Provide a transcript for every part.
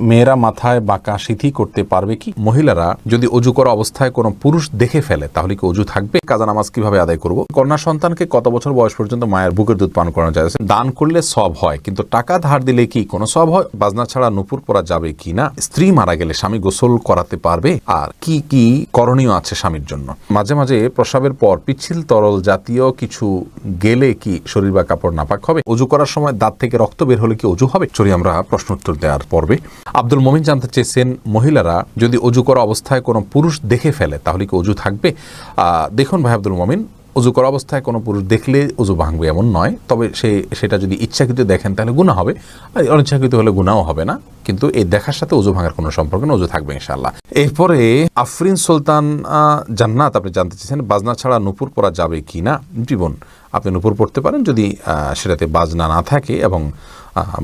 মেয়েরা মাথায় বাঁকা সিথি করতে পারবে কি? মহিলারা যদি অজু করা অবস্থায় কোনো পুরুষ দেখে ফেলে তাহলে কি অজু থাকবে? কাজা নামাজ কিভাবে আদায় করব? কন্যা সন্তানকে কত বছর বয়স পর্যন্ত মায়ের বুকের দুধ পান করানো যায়? দান করলে সব হয়, কিন্তু টাকা ধার দিলে কি কোনো সব হয়? বাজনা ছাড়া নুপুর পরা যাবে কি না? স্ত্রী মারা গেলে স্বামী গোসল করাতে পারবে? আর কি কি করণীয় আছে স্বামীর জন্য? মাঝে মাঝে প্রস্রাবের পর পিচ্ছিল তরল জাতীয় কিছু গেলে কি শরীর বা কাপড় নাপাক হবে? অজু করার সময় দাঁত থেকে রক্ত বের হলে কি অজু হবে? চলি আমরা প্রশ্ন উত্তর দেওয়ার পর্বে। আব্দুল মমিন জানতে চেয়েছেন, মহিলারা যদি অজু করা অবস্থায় কোনো পুরুষ দেখে ফেলে তাহলে কি অজু থাকবে? দেখুন ভাই আব্দুল মমিন, অজু করা অবস্থায় কোনো পুরুষ দেখলে অজু ভাঙবে এমন নয়, তবে সেটা যদি ইচ্ছাকৃত দেখেন তাহলে গুনাহ হবে, আর অনিচ্ছাকৃত হলে গুনাহও হবে না, কিন্তু এই দেখার সাথে অজু ভাঙার কোনো সম্পর্ক না, অজু থাকবে ইনশাআল্লাহ। এরপরে আফরিন সুলতান জান্নাত আপনি জানতে চেয়েছেন, বাজনা ছাড়া নুপুর পরা যাবে কি না? জীবন আপনি নুপুর পড়তে পারেন যদি সেটাতে বাজনা না থাকে এবং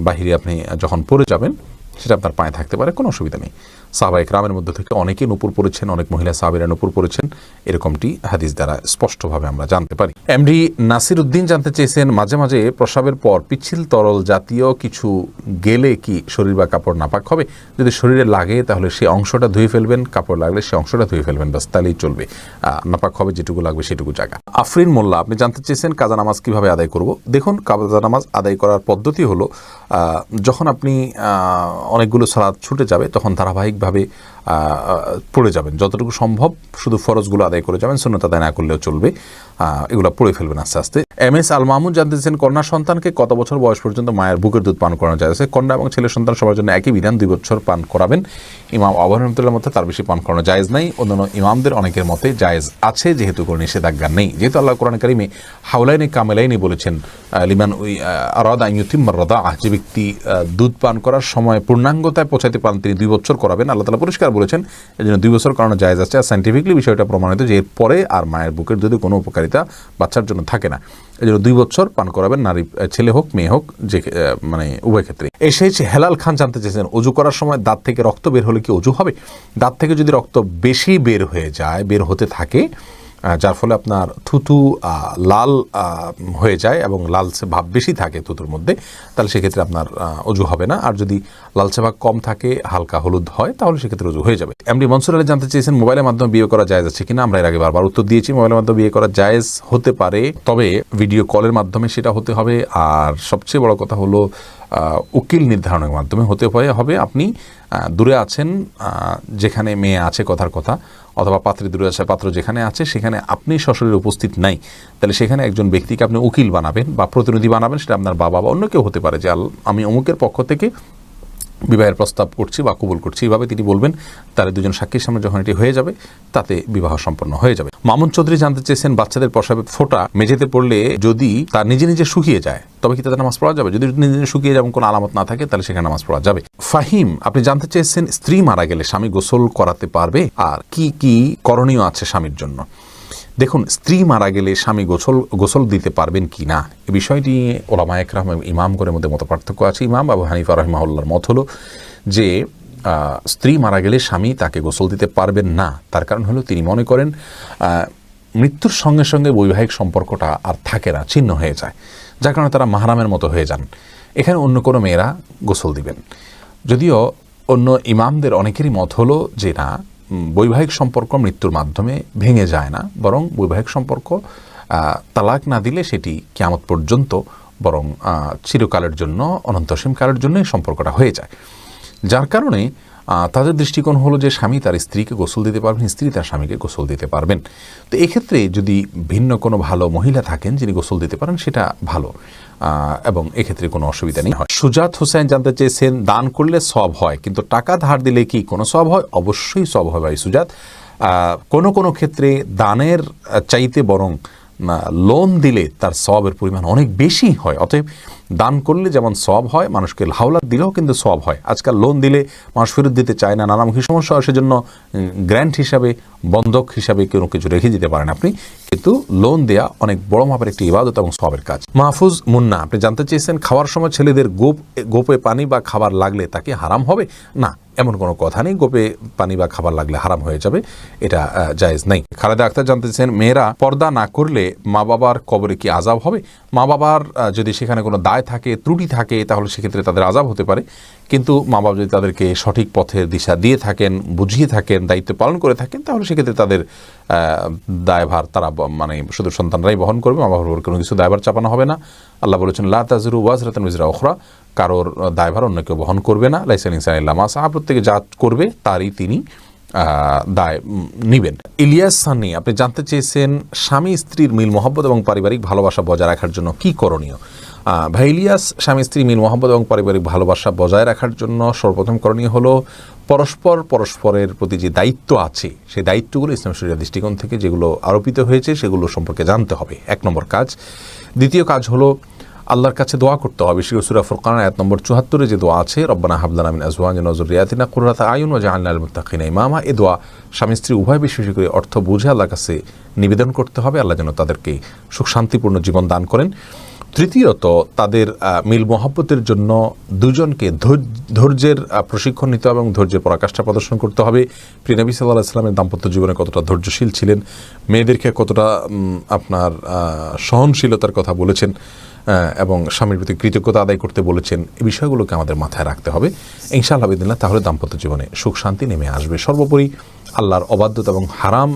বাহিরে আপনি যখন পরে যাবেন সেটা আপনার পায়ে থাকতে পারে, কোনো অসুবিধা নেই। সাহাবা ইকরামের মধ্যে থেকে অনেকেই নুপুর পড়েছেন, অনেক মহিলা সাহাবীরা নুপুর পড়েছেন, এরকমটি হাদিস দ্বারা স্পষ্টভাবে আমরা জানতে পারি। এমডি নাসির উদ্দিন জানতে চেয়েছেন, মাঝে মাঝে প্রস্রাবের পর পিচ্ছিল তরল জাতীয় কিছু গেলে কি শরীর বা কাপড় নাপাক হবে? যদি শরীরে লাগে তাহলে সেই অংশটা ধুয়ে ফেলবেন, কাপড় লাগলে সেই অংশটা ধুয়ে ফেলবেন, বাস তাহলেই চলবে। নাপাক হবে যেটুকু লাগবে সেটুকু জায়গা। আফরিন মোল্লা আপনি জানতে চেয়েছেন, কাজা নামাজ কিভাবে আদায় করব? দেখুন, কাজা নামাজ আদায় করার পদ্ধতি হলো, যখন আপনি অনেকগুলো সালাত ছুটে যাবে তখন ধারাবাহিকভাবে পড়ে যাবেন, যতটুকু সম্ভব শুধু ফরজগুলো আদায় করে যাবেন, সুন্নত আদায় না করলেও চলবে, এগুলো পড়ে ফেলবেন আস্তে আস্তে। এম এস আল মাহমুদ জানতে চাইছেন, কন্যা সন্তানকে কত বছর বয়স পর্যন্ত মায়ের বুকের দুধ পান করানো যায়? কন্যা এবং ছেলে সন্তান সবার জন্য একই বিধান, 2 বছর পান করাবেন। ইমাম আবু রহমতুল্লাহর মতে তার বেশি পান করানো জায়েজ নাই, অন্যান্য ইমামদের অনেকের মতে জায়েজ আছে, যেহেতু কোনো নিষেধাজ্ঞা নেই, যেহেতু আল্লাহ কোরআন কারিমে হাওলাইনে কামেলাইনে বলেছেন, লিমান আরাদা আন ইউতিম্মা রাদাআহ, যে ব্যক্তি দুধ পান করার সময় পূর্ণাঙ্গতায় পৌঁছাতে পারেন তিনি 2 বছর করাবেন। আল্লাহ তাআলা পরিষ্কার বলেছেন এই জন্য 2 বছর করানো জায়েজ আছে। আর সায়েন্টিফিকলি বিষয়টা প্রমাণিত যে এরপরে আর মায়ের বুকের দুধে কোনো উপকারিতা বাচ্চার জন্য থাকে না, এই জন্য 2 বছর পান করাবেন, নারী ছেলে হোক মেয়ে হোক, যে মানে উভয় ক্ষেত্রে। সেই হেলাল খান জানতে চেয়েছেন, অজু করার সময় দাঁত থেকে রক্ত বের হলে কি অজু হবে? দাঁত থেকে যদি রক্ত বেশি বের হয়ে যায়, বের হতে থাকে, যার ফলে আপনার থুতু লাল হয়ে যায় এবং লালচে ভাব বেশি থাকে থুতুর মধ্যে, তাহলে সেক্ষেত্রে আপনার অজু হবে না। আর যদি লালচে ভাব কম থাকে, হালকা হলুদ হয়, তাহলে সেক্ষেত্রে অজু হয়ে যাবে। এমডি মনসুর আলী জানতে চেয়েছেন, মোবাইলের মাধ্যমে বিয়ে করা জায়েজ আছে কিনা? আমরা এর আগে বারবার উত্তর দিয়েছি, মোবাইলের মাধ্যমে বিয়ে করা জায়েজ হতে পারে, তবে ভিডিও কলের মাধ্যমে সেটা হতে হবে। আর সবচেয়ে বড় কথা হলো উকিল নির্ধারণের মাধ্যমে হতে হবে। আপনি দূরে আছেন, যেখানে মেয়ে আছে কথার কথা, অথবা পাত্রী দূরে আছে, পাত্র যেখানে আছে সেখানে আপনি সশরীরে উপস্থিত নাই, তাহলে সেখানে একজন ব্যক্তিকে আপনি উকিল বানাবেন বা প্রতিনিধি বানাবেন, সেটা আপনার বাবা বা অন্য কেউ হতে পারে, যে আমি অমুকের পক্ষ থেকে বিবাহের প্রস্তাব করছি বা কবুল করছি, এইভাবে তিনি বলবেন, তাহলে 2জন সাক্ষীর সামনে যখন এটি হয়ে যাবে তাতে বিবাহ সম্পন্ন হয়ে যাবে। মামুন চৌধুরী জানতে চেয়েছেন, বাচ্চাদের প্রস্রাবের ফোঁটা মেঝেতে পড়লে যদি তার নিজে নিজে শুকিয়ে যায় তবে কি তাদের নামাজ পড়া যাবে? যদি নিজে নিজে শুকিয়ে যাবে, কোনো আলামত না থাকে, তাহলে সেখানে নামাজ পড়া যাবে। ফাহিম আপনি জানতে চেয়েছেন, স্ত্রী মারা গেলে স্বামী গোসল করাতে পারবে? আর কি কি করণীয় আছে স্বামীর জন্য? দেখুন, স্ত্রী মারা গেলে স্বামী গোসল দিতে পারবেন কি না, এই বিষয়টি ওলামায়ে কেরাম এবং ইমামগণের মধ্যে মত পার্থক্য আছে। ইমাম আবু হানিফা রাহিমাহুল্লাহর মত হলো যে স্ত্রী মারা গেলে স্বামী তাকে গোসল দিতে পারবেন না। তার কারণ হলো তিনি মনে করেন মৃত্যুর সঙ্গে সঙ্গে বৈবাহিক সম্পর্কটা আর থাকে না, ছিন্ন হয়ে যায়, যার কারণে তারা মাহরামের মতো হয়ে যান। এখানে অন্য কোনো মেয়েরা গোসল দিবেন। যদিও অন্য ইমামদের অনেকেরই মত হলো যে না, বৈবাহিক সম্পর্ক মৃত্যুর মাধ্যমে ভেঙে যায় না, বরং বৈবাহিক সম্পর্ক তালাক না দিলে সেটি কিয়ামত পর্যন্ত, বরং চিরকালের জন্য, অনন্তসীম কালের জন্য এই সম্পর্কটা হয়ে যায়। যার কারণে তাদের দৃষ্টিকোণ হলো যে স্বামী তার স্ত্রীকে গোসল দিতে পারবেন, স্ত্রী তার স্বামীকে গোসল দিতে পারবেন। তো এক্ষেত্রে যদি ভিন্ন কোনো ভালো মহিলা থাকেন যিনি গোসল দিতে পারেন, সেটা ভালো, এবং এক্ষেত্রে কোনো অসুবিধা নেই। সুজাত হোসেন জানতে চেয়েছেন, দান করলে সব হয়, কিন্তু টাকা ধার দিলে কি কোনো সব হয়? অবশ্যই সব হয় ভাই সুজাত। কোনো ক্ষেত্রে দানের চাইতে বরং লোন দিলে তার সওয়াবের পরিমাণ অনেক বেশি হয়। অতএব দান করলে যেমন সওয়াব হয়, মানুষকে হাওলাত দিলেও কিন্তু সওয়াব হয়। আজকাল লোন দিলে মানুষ ফেরত দিতে চায় না, নানামুখী সমস্যা হয়, সেজন্য গ্র্যান্ট হিসাবে, বন্ধক হিসাবে কোনো কিছু রেখে দিতে পারেন আপনি, কিন্তু লোন দেয়া অনেক বড় মাপের একটি ইবাদত এবং সওয়াবের কাজ। মাহফুজ মুন্না আপনি জানতে চেয়েছেন, খাওয়ার সময় ছেলেদের গোপে পানি বা খাবার লাগলে তাকে হারাম হবে? না, এমন কোনো কথা নেই, গোপে পানি বা খাবার লাগলে হারাম হয়ে যাবে, এটা জায়েজ নাই। খালেদা আক্তার জানতে চেয়েছেন, মেয়েরা পর্দা না করলে মা বাবার কবরে কি আযাব হবে? মা বাবার যদি সেখানে কোনো দায় দায় থাকে, ত্রুটি থাকে, তাহলে সেক্ষেত্রে তাদের আযাব হতে পারে। কিন্তু মা বাবা যদি তাদেরকে সঠিক পথের দিশা দিয়ে থাকেন, বুঝিয়ে থাকেন, দায়িত্ব পালন করে থাকেন, তাহলে সেক্ষেত্রে তাদের দায়ভার তারা মানে শুধু সন্তানরাই বহন করবে, মা বাবার উপর কোনো কিছু দায়ভার চাপানো হবে না। আল্লাহ বলেছেন লা তাযরু ওয়াজরাতুন উযরা উখরা, কারোর দায়ভার অন্য কেউ বহন করবে না। লাইসাল ইনসানু ইল্লা মা সাআ, প্রত্যেকে যা করবে তারই তিনি দায় নিবেন। ইলিয়াস সানি আপনি জানতে চেয়েছেন স্বামী স্ত্রীর মিল মহব্বত এবং পারিবারিক ভালোবাসা বজায় রাখার জন্য কি করণীয়। ভাই ইলিয়াস, স্বামী স্ত্রী মিল মহব্বত এবং পারিবারিক ভালোবাসা বজায় রাখার জন্য সর্বপ্রথম করণীয় হলো পরস্পরের প্রতি যে দায়িত্ব আছে সেই দায়িত্বগুলো ইসলাম শরিয়া দৃষ্টিকোণ থেকে যেগুলো আরোপিত হয়েছে সেগুলো সম্পর্কে জানতে হবে, 1 নম্বর কাজ। দ্বিতীয় কাজ হলো আল্লাহর কাছে দোয়া করতে হবে। সূরা ফুরকান আয়াত নম্বর 74 যে দোয়া আছে, রব্বানা হাব লানা মিন আজওয়াজিনা ওয়া যুররিয়াতিনা কুররাতা আয়ুন ওয়াজআলনা লিল মুত্তাকিনা ইমামা, এই দোয়া স্বামী স্ত্রী উভয় বিশেষ করে অর্থ বুঝে আল্লাহর কাছে নিবেদন করতে হবে, আল্লাহ যেন তাদেরকে সুখ শান্তিপূর্ণ জীবন দান করেন। তৃতীয়ত, তাদের মিল মহব্বতের জন্য দুজনকে ধৈর্যের প্রশিক্ষণ নিতে হবে এবং ধৈর্যের পরাকাষ্ঠা প্রদর্শন করতে হবে। প্রিয় নবী সাল্লাল্লাহু আলাইহি ওয়াসাল্লামের দাম্পত্য জীবনে কতটা ধৈর্যশীল ছিলেন, মেয়েদেরকে কতটা আপনার সহনশীলতার কথা বলেছেন এবং স্বামীর প্রতি কৃতজ্ঞতা আদায় করতে বলেছেন, এই বিষয়গুলোকে আমাদের মাথায় রাখতে হবে ইনশাআল্লাহ বিদিনিল্লাহ। তাহলে দাম্পত্য জীবনে সুখ শান্তি নেমে আসবে। সর্বোপরি আল্লাহর অবাধ্যতা এবং হারাম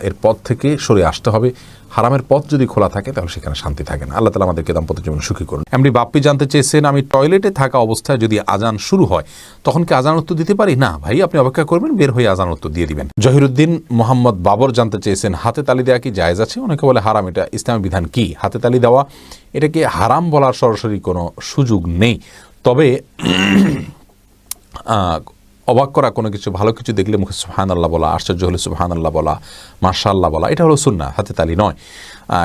এর পথ থেকে সরে আসতে হবে। হারামের পথ যদি খোলা থাকে তাহলে সেখানে শান্তি থাকে না। আল্লাহ তাআলা আমাদেরকে দাম্পত্য জীবন সুখী করুন। এমনি বাপ্পি জানতে চেয়েছেন, আমি টয়লেটে থাকা অবস্থায় যদি আজান শুরু হয় তখন কি আজান উত্তর দিতে পারি? না ভাই, আপনি অপেক্ষা করবেন, বের হয়ে আজান উত্তর দিয়ে দিবেন। জহিরুদ্দিন মোহাম্মদ বাবর জানতে চেয়েছেন, হাতে তালি দেওয়া কি জায়েজ আছে? অনেকে বলে হারাম, এটা ইসলামের বিধান কি? হাতে তালি দেওয়া এটাকে হারাম বলার সরাসরি কোনো সুযোগ নেই, তবে অবাক করা কোনো কিছু, ভালো কিছু দেখলে মুখে সুবহানাল্লাহ বলা, আশ্চর্য হলে সুবহানাল্লাহ বলা, মাশাআল্লাহ বলা, এটা হলো সুন্নাহ, হাতে তালি নয়।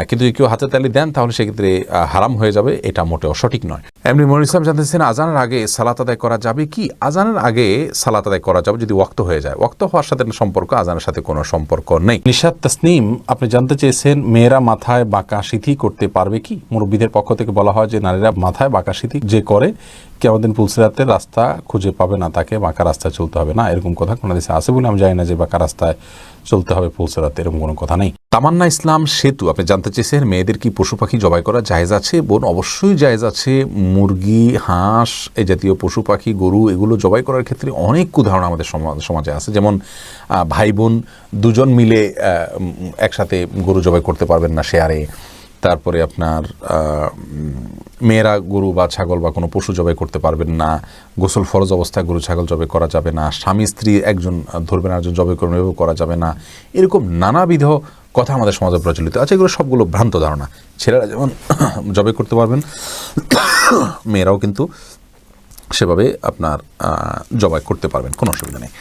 কিন্তু যদি কেউ হাতে তালি দেন তাহলে সেক্ষেত্রে হারাম হয়ে যাবে, এটা মোটেও সঠিক নয়। এমনি মনির ইসলাম জানতেছেন, আজানের আগে সালাত আদায় করা যাবে কি? আজানের আগে সালাত আদায় করা যাবে যদি ওয়াক্ত হয়ে যায়। ওয়াক্ত হওয়ার সাথে সম্পর্ক, আজানের সাথে কোনো সম্পর্ক নেই। নিশাত তাসনিম আপনি জানতে চেয়েছেন, মেয়েরা মাথায় বাঁকা সিঁথি করতে পারবে কি? মুরব্বীদের পক্ষ থেকে বলা হয় যে নারীরা মাথায় বাঁকা সিঁথি যে করে কিয়ামতের দিন পুলসিরাতের রাস্তা খুঁজে পাবে না, তাকে বাঁকা রাস্তায় চলতে হবে না, এরকম কথা কোনো দেশে আছে বলে আমি জানি না যে বাঁকা রাস্তায় চলতে হবে পুলসিরাতে, এরকম কোনো কথা নেই। তামান্না ইসলাম সেতু আপনি জানতে চেয়েছেন, মেয়েদের কি পশু পাখি জবাই করা জায়েজ আছে? বোন, অবশ্যই জায়েজ আছে। মুরগি, হাঁস, এই জাতীয় পশু পাখি, গরু, এগুলো জবাই করার ক্ষেত্রে অনেক উদাহরণ আমাদের সমাজে আছে। যেমন ভাই বোন দুজন মিলে একসাথে গরু জবাই করতে পারবেন না শেয়ারে। তারপরে আপনার মেয়েরা গরু বা ছাগল বা কোনো পশু জবাই করতে পারবেন না। গোসল ফরজ অবস্থায় গরু ছাগল জবাই করা যাবে না। স্বামী স্ত্রী একজন ধরবেন আর একজন জবাই করবেন, এভাবে করা যাবে না। এরকম নানাবিধ কথা আমাদের সমাজে প্রচলিত আছে। এগুলো সবগুলো ভ্রান্ত ধারণা। ছেলেরা যেমন জবাই করতে পারবেন, মেয়েরাও কিন্তু সেভাবে আপনার জবাই করতে পারবেন, কোনো অসুবিধা নেই।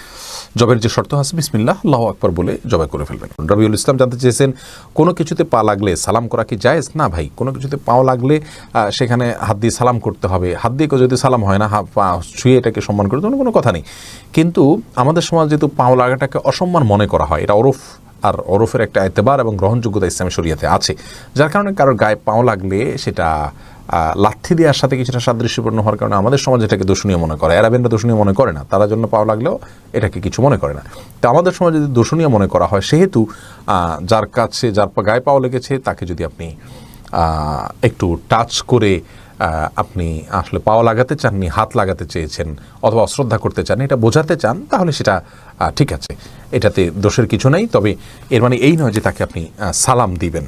জবের যে শর্ত আছে বিসমিল্লাহ আল্লাহু আকবার বলে জবাই করে ফেলবেন। রবিউল ইসলাম জানতে চেয়েছেন, কোনো কিছুতে পা লাগলে সালাম করা কি জায়েজ? না ভাই, কোনো কিছুতে পাও লাগলে সেখানে হাত দিয়ে সালাম করতে হবে। হাত দিয়ে যদি সালাম হয় না, পা ছুঁয়ে এটাকে সম্মান করতে হবে, কোনো কথা নেই। কিন্তু আমাদের সমাজ যেহেতু পাও লাগাটাকে অসম্মান মনে করা হয়, এটা ওরফ, আর ওরফের একটা এতেবার এবং গ্রহণযোগ্যতা ইসলামী শরিয়াতে আছে, যার কারণে কারোর গায়ে পাও লাগলে সেটা লাথি দেওয়ার সাথে কিছুটা সাদৃশ্যপূর্ণ হওয়ার কারণে আমাদের সমাজ এটাকে দূষণীয় মনে করে। আরবেনরা দূষণীয় মনে করে না, তারা জন্য পাও লাগলেও এটাকে কিছু মনে করে না। তো আমাদের সমাজে যদি দূষণীয় মনে করা হয়, সেহেতু যার কাছে যার গায়ে পাও লেগেছে তাকে যদি আপনি একটু টাচ করে আপনি আসলে পাও লাগাতে চাননি, হাত লাগাতে চেয়েছেন অথবা অশ্রদ্ধা করতে চান, এটা বোঝাতে চান, তাহলে সেটা ঠিক আছে, এটাতে দোষের কিছু নেই। তবে এর মানে এই নয় যে তাকে আপনি সালাম দিবেন।